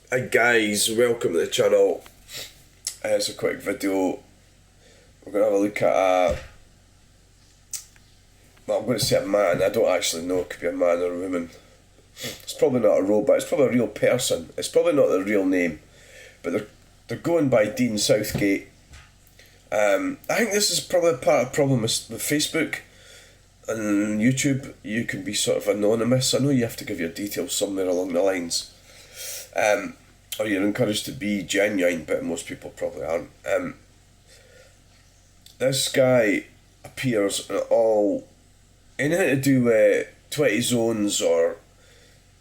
Hi guys, welcome to the channel. It's a quick video. We're going to have a look at well, I'm going to say a man. I don't actually know, it could be a man or a woman. It's probably not a robot, it's probably a real person. It's probably not their real name, but they're going by Dean Southgate. I think this is probably part of the problem with Facebook and YouTube. You can be sort of anonymous. I know you have to give your details somewhere along the lines. Or you're encouraged to be genuine, but most people probably aren't. This guy appears in anything to do with 20 zones or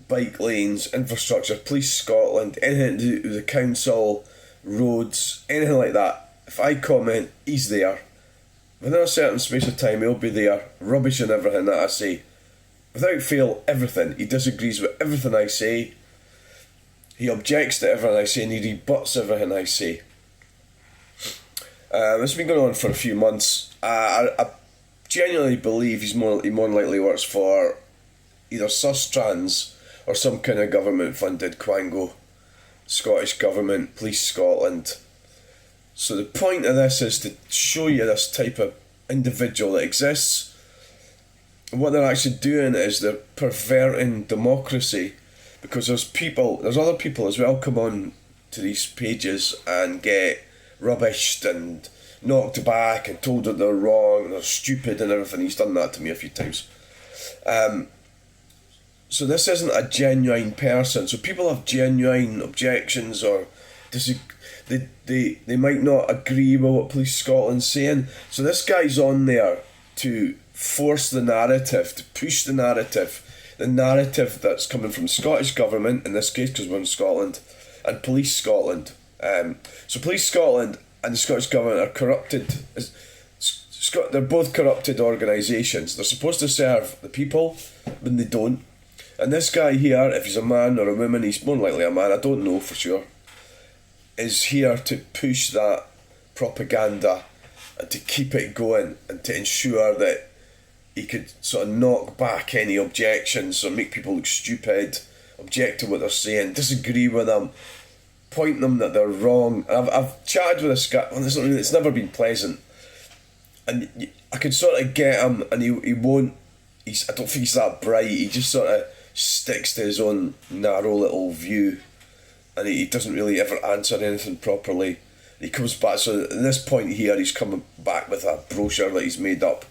bike lanes, infrastructure, Police Scotland, anything to do with the council, roads, anything like that. If I comment, he's there. Within a certain space of time, he'll be there, rubbishing everything that I say. Without fail, everything. He disagrees with everything I say. He objects to everything I say and he rebuts everything I say. This has been going on for a few months. I genuinely believe he more than likely works for either Sustrans or some kind of government-funded quango. Scottish Government, Police Scotland. So the point of this is to show you this type of individual that exists. And what they're actually doing is they're perverting democracy. Because there's other people as well come on to these pages and get rubbished and knocked back and told that they're wrong and they're stupid and everything. He's done that to me a few times. So this isn't a genuine person. So people have genuine objections or they might not agree with what Police Scotland's saying. So this guy's on there to force the narrative, to push the narrative that's coming from the Scottish Government, in this case because we're in Scotland, and Police Scotland. So Police Scotland and the Scottish Government are corrupted. They're both corrupted organisations. They're supposed to serve the people, but they don't. And this guy here, if he's a man or a woman, he's more likely a man, I don't know for sure, is here to push that propaganda and to keep it going and to ensure that he could sort of knock back any objections or make people look stupid, object to what they're saying, disagree with them, point them that they're wrong. I've chatted with this guy, it's never been pleasant. And I could sort of get him and he won't, I don't think he's that bright, he just sort of sticks to his own narrow little view and he doesn't really ever answer anything properly. He comes back, so at this point here he's coming back with a brochure that he's made up.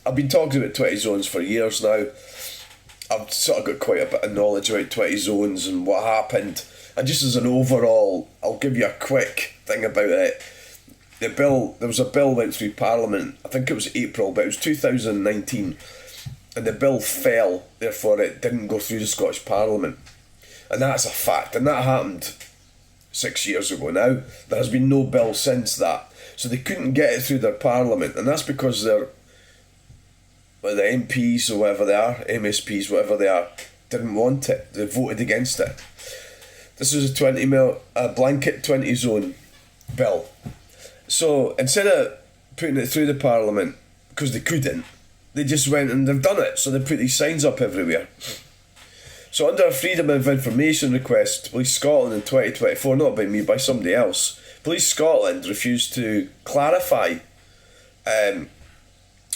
I've been talking about 20 zones for years now. I've sort of got quite a bit of knowledge about 20 zones and what happened. And just as an overall, I'll give you a quick thing about it. There was a bill went through Parliament, I think it was April, but it was 2019. And the bill fell, therefore it didn't go through the Scottish Parliament. And that's a fact, and that happened 6 years ago now. There has been no bill since that. So they couldn't get it through their Parliament, and that's because the MPs or whatever they are, MSPs, whatever they are, didn't want it. They voted against it. This is a blanket 20 zone bill. So instead of putting it through the Parliament, because they couldn't, they just went and they've done it. So they put these signs up everywhere. So under a Freedom of Information request to Police Scotland in 2024, not by me, by somebody else, Police Scotland refused to clarify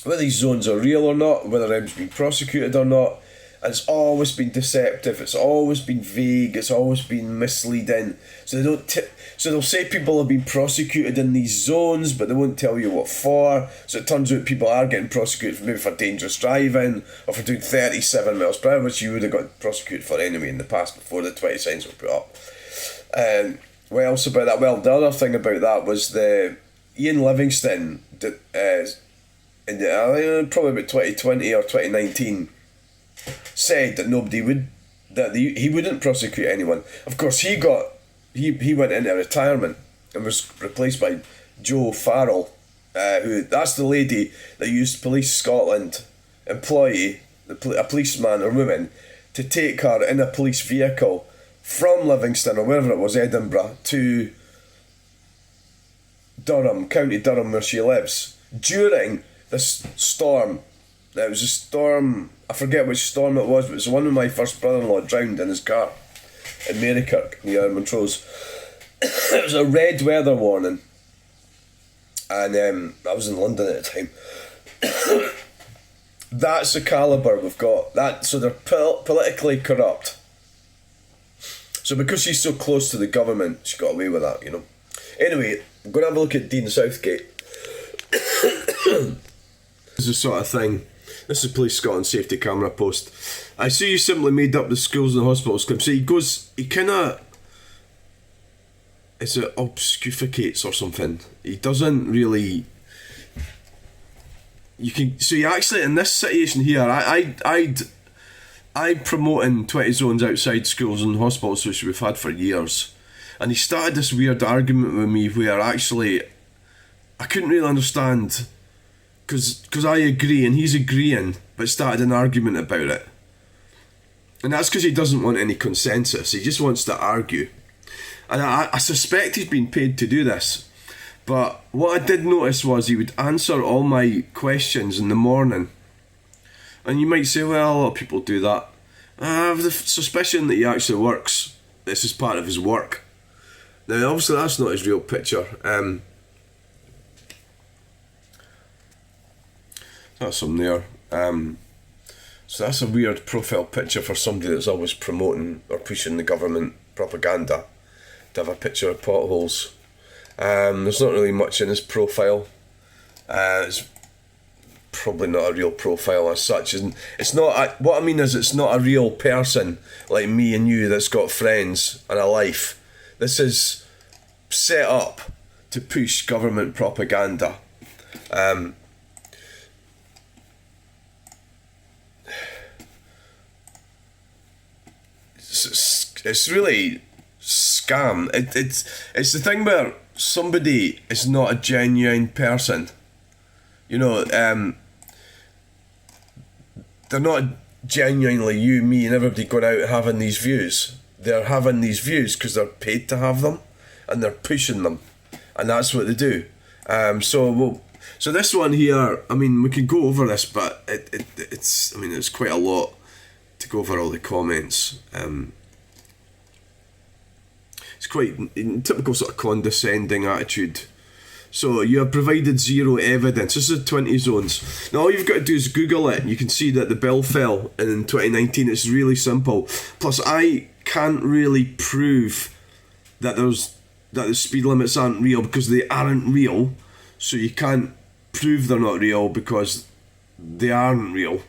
whether these zones are real or not, whether anyone's been prosecuted or not. And it's always been deceptive, it's always been vague, it's always been misleading. So they'll say people have been prosecuted in these zones, but they won't tell you what for. So it turns out people are getting prosecuted maybe for dangerous driving or for doing 37 miles per hour, which you would have got prosecuted for anyway in the past before the 20 signs were put up. What else about that? Well, the other thing about that was Ian Livingstone, probably about 2020 or 2019, said that he wouldn't prosecute anyone. Of course, he went into retirement and was replaced by Jo Farrell, that's the lady that used Police Scotland employee, a policeman or woman, to take her in a police vehicle from Livingston or wherever it was, Edinburgh, to Durham, County Durham, where she lives, during this storm. It was a storm, I forget which storm it was, but it was the one when my first brother-in-law drowned in his car. in Marykirk near Montrose. It was a red weather warning, and I was in London at the time. That's the calibre we've got. So they're politically corrupt. So because she's so close to the government, she got away with that, you know. Anyway, I'm going to have a look at Dean Southgate. This is the sort of thing. This is Police Scotland safety camera post. I see you simply made up the schools and hospitals claim. So he kind of, is it obfuscates or something? He doesn't really. So you actually, in this situation here, I'm promoting 20 zones outside schools and hospitals, which we've had for years. And he started this weird argument with me where actually I couldn't really understand, because I agree and he's agreeing, but started an argument about it. And that's because he doesn't want any consensus. He just wants to argue. And I suspect he's been paid to do this. But what I did notice was he would answer all my questions in the morning. And you might say, well, a lot of people do that. I have the suspicion that he actually works. This is part of his work. Now, obviously, that's not his real picture. That's him there. So that's a weird profile picture for somebody that's always promoting or pushing the government propaganda, to have a picture of potholes. There's not really much in his profile. It's probably not a real profile as such. It's not. What I mean is, it's not a real person like me and you that's got friends and a life. This is set up to push government propaganda. It's really scam. It's the thing where somebody is not a genuine person. You know, they're not genuinely you, me, and everybody going out having these views. They're having these views because they're paid to have them, and they're pushing them, and that's what they do. So this one here, I mean, we can go over this, but it's quite a lot to go over all the comments. It's quite typical sort of condescending attitude. So you have provided zero evidence. This is 20 zones. Now all you've got to do is Google it and you can see that the bill fell in 2019. It's really simple. Plus I can't really prove that the speed limits aren't real because they aren't real. So you can't prove they're not real because they aren't real.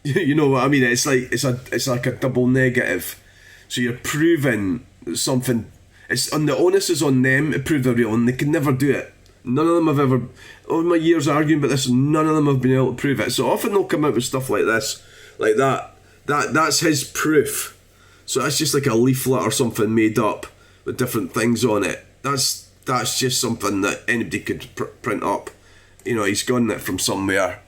You know what I mean? It's like a double negative. So you're proving something. The onus is on them to prove they're real, and they can never do it. None of them have ever, over my years arguing about this, none of them have been able to prove it. So often they'll come out with stuff like this, like that. That's his proof. So that's just like a leaflet or something made up with different things on it. That's just something that anybody could print up. You know, he's gotten it from somewhere.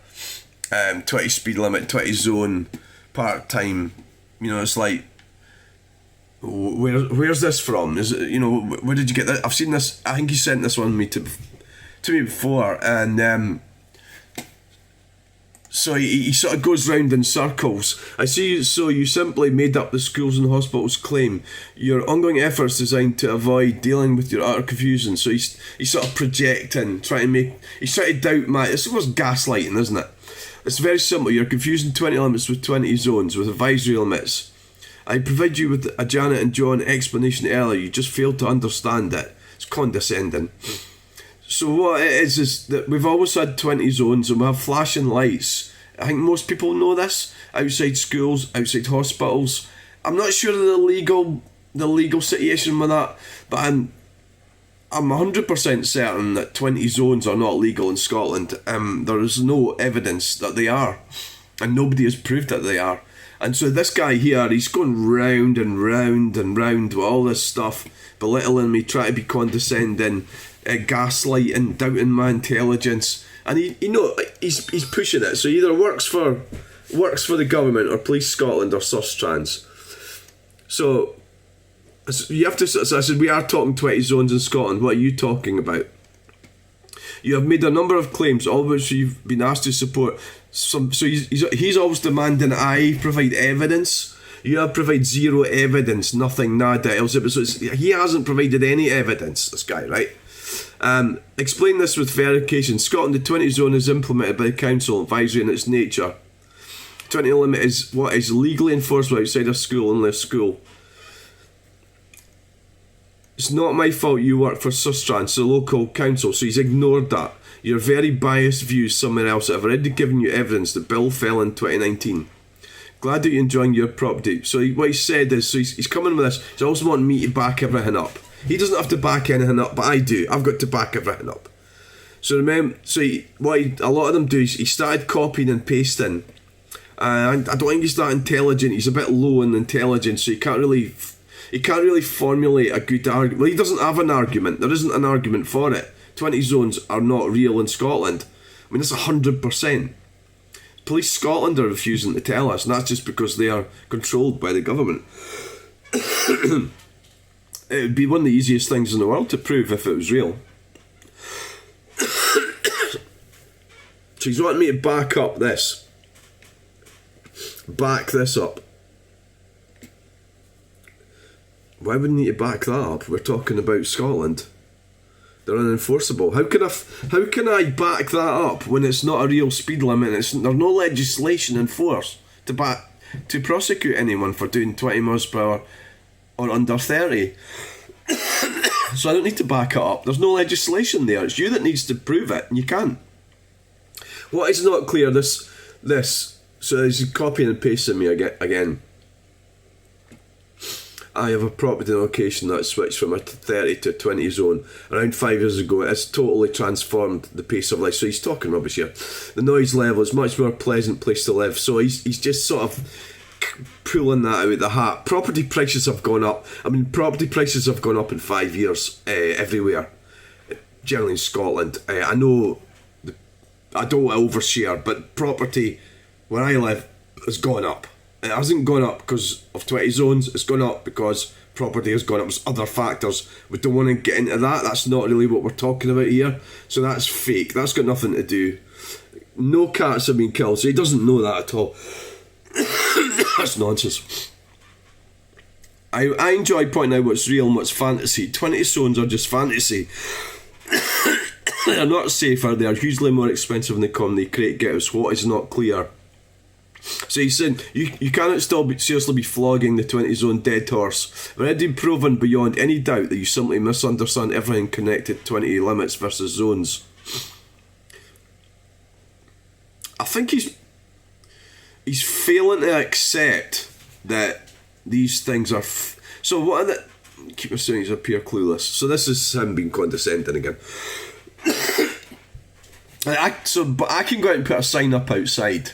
20 speed limit, 20 zone, part time. You know, it's like, where's this from? Is it, you know, where did you get that? I've seen this. I think he sent this one to me before, and so he sort of goes round in circles. I see. So you simply made up the schools and hospitals claim. Your ongoing efforts designed to avoid dealing with your utter confusion. So he's sort of projecting, he's trying to doubt my. This was gaslighting, isn't it? It's very simple. You're confusing 20 limits with 20 zones with advisory limits. I provide you with a Janet and John explanation earlier. You just failed to understand it. It's condescending. So what it is that we've always had 20 zones and we have flashing lights. I think most people know this. Outside schools, outside hospitals. I'm not sure of the legal situation with that, but I'm 100% certain that 20 zones are not legal in Scotland. There is no evidence that they are, and nobody has proved that they are. And so this guy here, he's going round and round and round with all this stuff, belittling me, trying to be condescending, gaslighting, doubting my intelligence, and he's pushing it. So he either works for the government or Police Scotland or Sustrans. So you have to. So I said, we are talking 20 zones in Scotland. What are you talking about? You have made a number of claims, all of which you've been asked to support. So he's always demanding I provide evidence. You have provided zero evidence, nothing, nada else. So he hasn't provided any evidence, this guy, right? Explain this with verification. Scotland, the 20 zone is implemented by the council, advisory in its nature. 20 limit is what is legally enforceable outside a school unless school. It's not my fault you work for Sustrans, the local council, so he's ignored that. Your very biased views somewhere else. I've already given you evidence. The bill fell in 2019. Glad that you're enjoying your property. So what he said is, so he's coming with this, he's also wanting me to back everything up. He doesn't have to back anything up, but I do. I've got to back everything up. So remember, a lot of them do is he started copying and pasting. And I don't think he's that intelligent. He's a bit low in intelligence, so he can't really formulate a good argument. Well, he doesn't have an argument. There isn't an argument for it. 20 zones are not real in Scotland. I mean, that's 100%. Police Scotland are refusing to tell us, and that's just because they are controlled by the government. It would be one of the easiest things in the world to prove if it was real. So he's wanting me to back up this. Back this up. Why would I need to back that up? We're talking about Scotland. They're unenforceable. How can I back that up when it's not a real speed limit? There's no legislation in force to prosecute anyone for doing 20 miles per hour or under 30. So I don't need to back it up. There's no legislation there. It's you that needs to prove it, and you can't. What is not clear, this. So he's copying and pasting me again. I have a property location that switched from a 30 to 20 zone around 5 years ago. It's totally transformed the pace of life. So he's talking rubbish here. The noise level is much more pleasant place to live. So he's just sort of pulling that out of the hat. Property prices have gone up. I mean, property prices have gone up in 5 years everywhere, generally in Scotland. I know I don't want to overshare, but property where I live has gone up. It hasn't gone up because of 20 zones. It's gone up because property has gone up. There's other factors. We don't want to get into that. That's not really what we're talking about here. So that's fake. That's got nothing to do. No cats have been killed, so he doesn't know that at all. That's nonsense. I enjoy pointing out what's real and what's fantasy. 20 zones are just fantasy. They're not safer. They are hugely more expensive than they come. They create ghettos. What is not clear? So he said, you cannot still seriously be flogging the 20 zone dead horse. Already proven beyond any doubt that you simply misunderstand everything connected 20 limits versus zones. I think he's failing to accept that these things are... So what are the... Keep assuming he's appear clueless. So this is him being condescending again. But I can go out and put a sign up outside.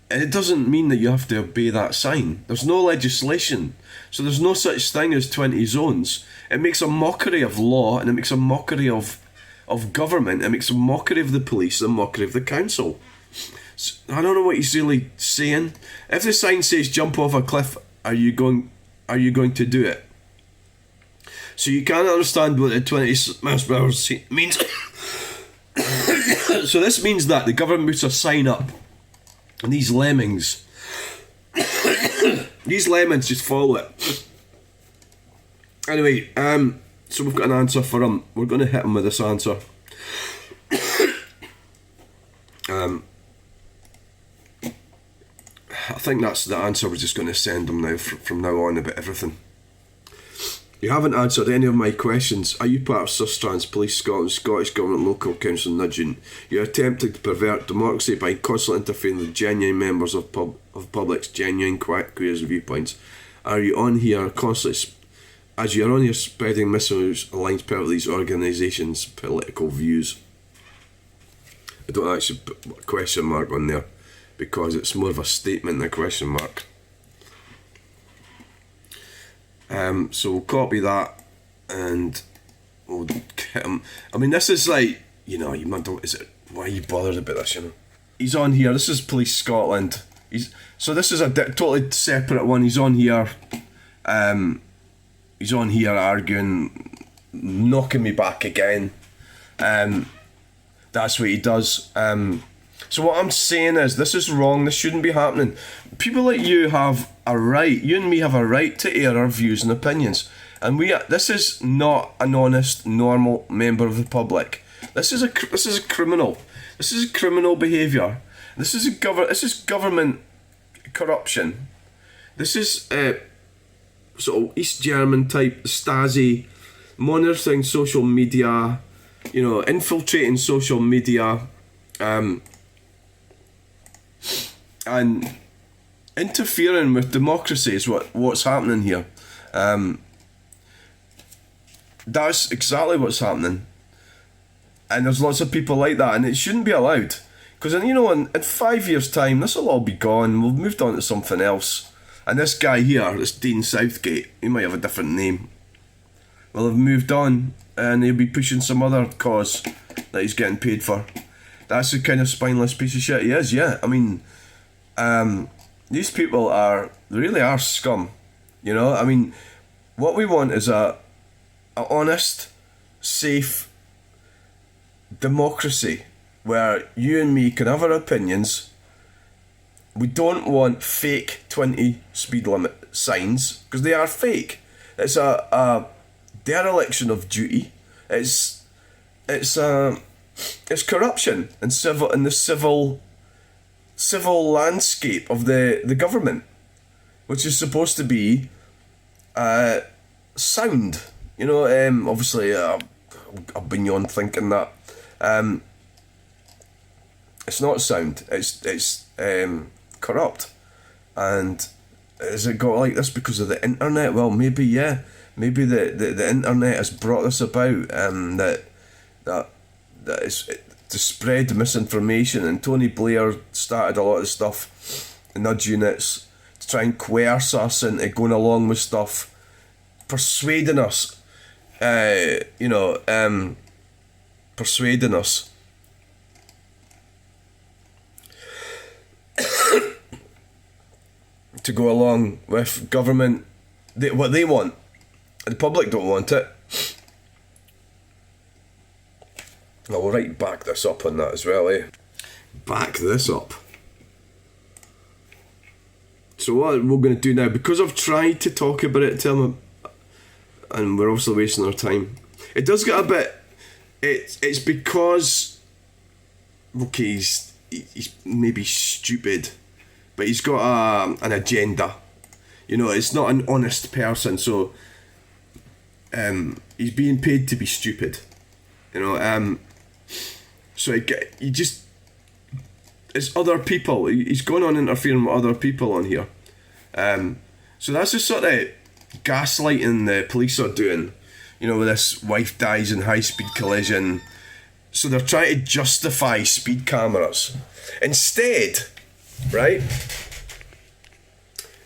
And it doesn't mean that you have to obey that sign. There's no legislation. So there's no such thing as 20 zones. It makes a mockery of law, and it makes a mockery of government. It makes a mockery of the police and a mockery of the council. So I don't know what he's really saying. If the sign says jump off a cliff, are you going to do it? So you can't understand what the 20 miles per hour means. So this means that the government puts a sign up, and these lemmings just follow it. Anyway, so we've got an answer for him. We're going to hit him with this answer. I think that's the answer we're just going to send him now from now on about everything. You haven't answered any of my questions. Are you part of Sustrans, Police Scotland, Scottish Government, Local Council nudging? You're attempting to pervert democracy by constantly interfering with genuine members of public's genuine queries and viewpoints. Are you on here constantly, as you're on here spreading missiles aligned per these organisations' political views? I don't actually put a question mark on there because it's more of a statement than a question mark. So we'll copy that and we'll get him. I mean, this is like, why are you bothered about this, He's on here. This is Police Scotland. So this is a totally separate one. He's on here. He's on here arguing, knocking me back again. That's what he does. So what I'm saying is, this is wrong. This shouldn't be happening. People like you have a right. You and me have a right to air our views and opinions. And this is not an honest, normal member of the public. This is a criminal. This is criminal behaviour. This is government corruption. This is sort of East German type Stasi, monitoring social media, infiltrating social media, and interfering with democracy is what's happening here. That's exactly what's happening. And there's lots of people like that, and it shouldn't be allowed. Because, in 5 years' time, this will all be gone. We've moved on to something else. And this guy here, this Dean Southgate, he might have a different name, will have moved on, and he'll be pushing some other cause that he's getting paid for. That's the kind of spineless piece of shit he is, yeah. I mean, these people really are scum. What we want is a honest, safe democracy where you and me can have our opinions. We don't want fake 20 speed limit signs, because they are fake. It's a dereliction of duty. It's corruption in the civil landscape of the government, which is supposed to be sound. Obviously, I've been on thinking that it's not sound. It's corrupt. And has it got like this because of the internet? Well, maybe, yeah. Maybe the internet has brought this about. That is to spread misinformation, and Tony Blair started a lot of stuff, nudge units, to try and coerce us into going along with stuff, persuading us, persuading us to go along with government, what they want. The public don't want it. I'll back this up on that as well, eh? Back this up. So what we're going to do now, because I've tried to talk about it to him, and we're obviously wasting our time, it does get a bit... It's because... Okay, he's maybe stupid, but he's got an agenda. It's not an honest person, so he's being paid to be stupid. So he just... It's other people. He's going on interfering with other people on here. So that's the sort of gaslighting the police are doing. With this wife dies in high-speed collision. So they're trying to justify speed cameras. Instead, right,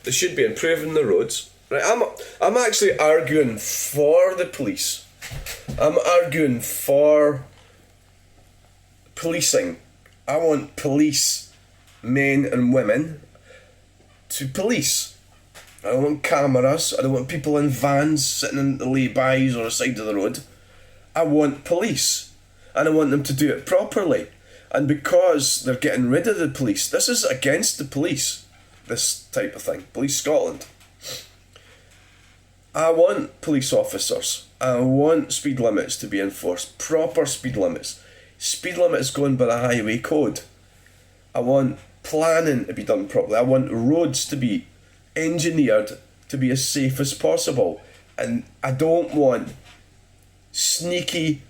they should be improving the roads. Right, I'm actually arguing for the police. I'm arguing for policing. I want police, men and women, to police. I don't want cameras. I don't want people in vans sitting in the lay-bys or the side of the road. I want police. And I want them to do it properly. And because they're getting rid of the police, this is against the police, this type of thing. Police Scotland. I want police officers. I want speed limits to be enforced. Proper speed limits. Speed limits going by the highway code. I want planning to be done properly. I want roads to be engineered to be as safe as possible. And I don't want sneaky...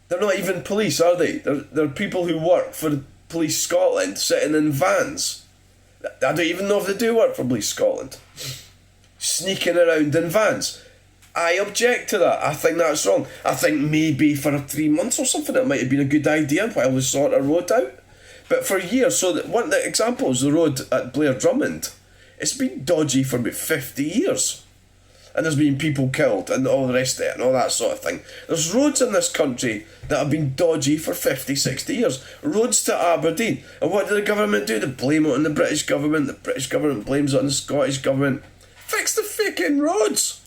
They're not even police, are they? They're people who work for Police Scotland sitting in vans. I don't even know if they do work for Police Scotland. Sneaking around in vans. I object to that. I think that's wrong. I think maybe for 3 months or something it might have been a good idea while we sort a road out. But for years, so that one of the examples, the road at Blair Drummond, it's been dodgy for about 50 years. And there's been people killed and all the rest of it and all that sort of thing. There's roads in this country that have been dodgy for 50, 60 years. Roads to Aberdeen. And what did the government do? They blame it on the British government. The British government blames it on the Scottish government. Fix the fucking roads.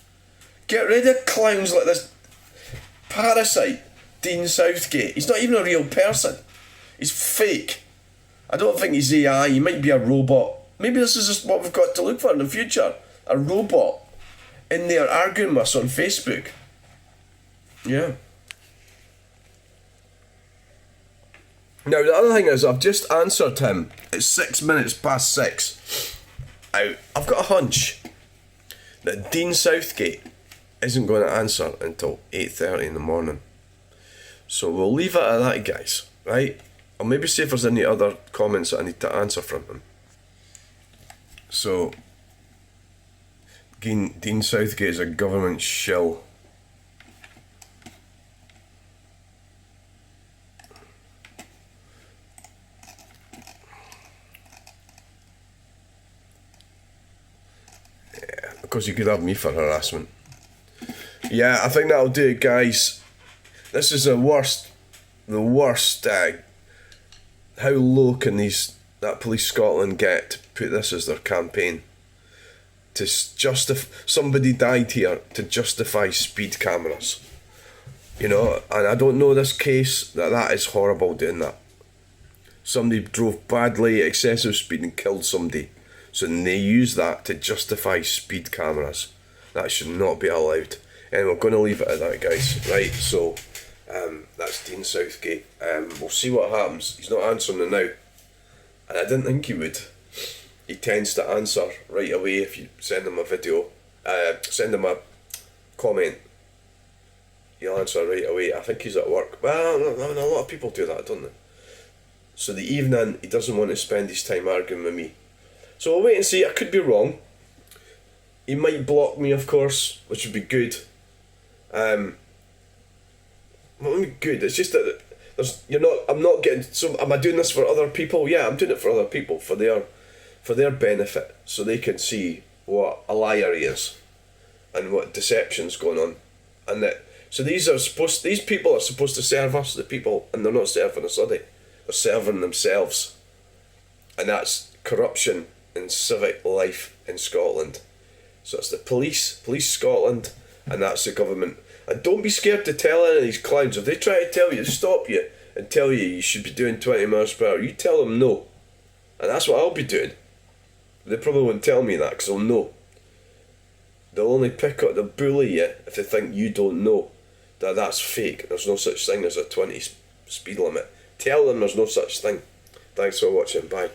Get rid of clowns like this parasite, Dean Southgate. He's not even a real person. He's fake. I don't think he's AI. He might be a robot. Maybe this is just what we've got to look for in the future. A robot in there arguing with us on Facebook. Yeah. Now, the other thing is, I've just answered him. It's 6 minutes past 6. I've got a hunch that Dean Southgate isn't going to answer until 8:30 in the morning. So we'll leave it at that, guys, right? I'll maybe see if there's any other comments that I need to answer from him. So, Dean Southgate is a government shill. Yeah, because you could have me for harassment. Yeah, I think that'll do it, guys. This is the worst. How low can that Police Scotland get to put this as their campaign? To justify, somebody died here to justify speed cameras. You know, and I don't know this case, that is horrible doing that. Somebody drove badly, excessive speed and killed somebody. So they use that to justify speed cameras. That should not be allowed. And we're going to leave it at that, guys. Right, so that's Dean Southgate. We'll see what happens. He's not answering it now. And I didn't think he would. He tends to answer right away if you send him a video. Send him a comment. He'll answer right away. I think he's at work. Well, a lot of people do that, don't they? So the evening, he doesn't want to spend his time arguing with me. So we'll wait and see. I could be wrong. He might block me, of course, which would be good. Well, good. It's just that I'm not getting. So am I doing this for other people? Yeah, I'm doing it for other people, for their benefit, so they can see what a liar he is, and what deception's going on, and that. So these people are supposed to serve us, the people, and they're not serving us, are they? They're serving themselves, and that's corruption in civic life in Scotland. So it's the police Scotland, and that's the government. And don't be scared to tell any of these clowns. If they try to tell you, stop you, and tell you should be doing 20 miles per hour, you tell them no. And that's what I'll be doing. They probably won't tell me that because they'll know. They'll only they'll bully you if they think you don't know that that's fake. There's no such thing as a 20 speed limit. Tell them there's no such thing. Thanks for watching. Bye.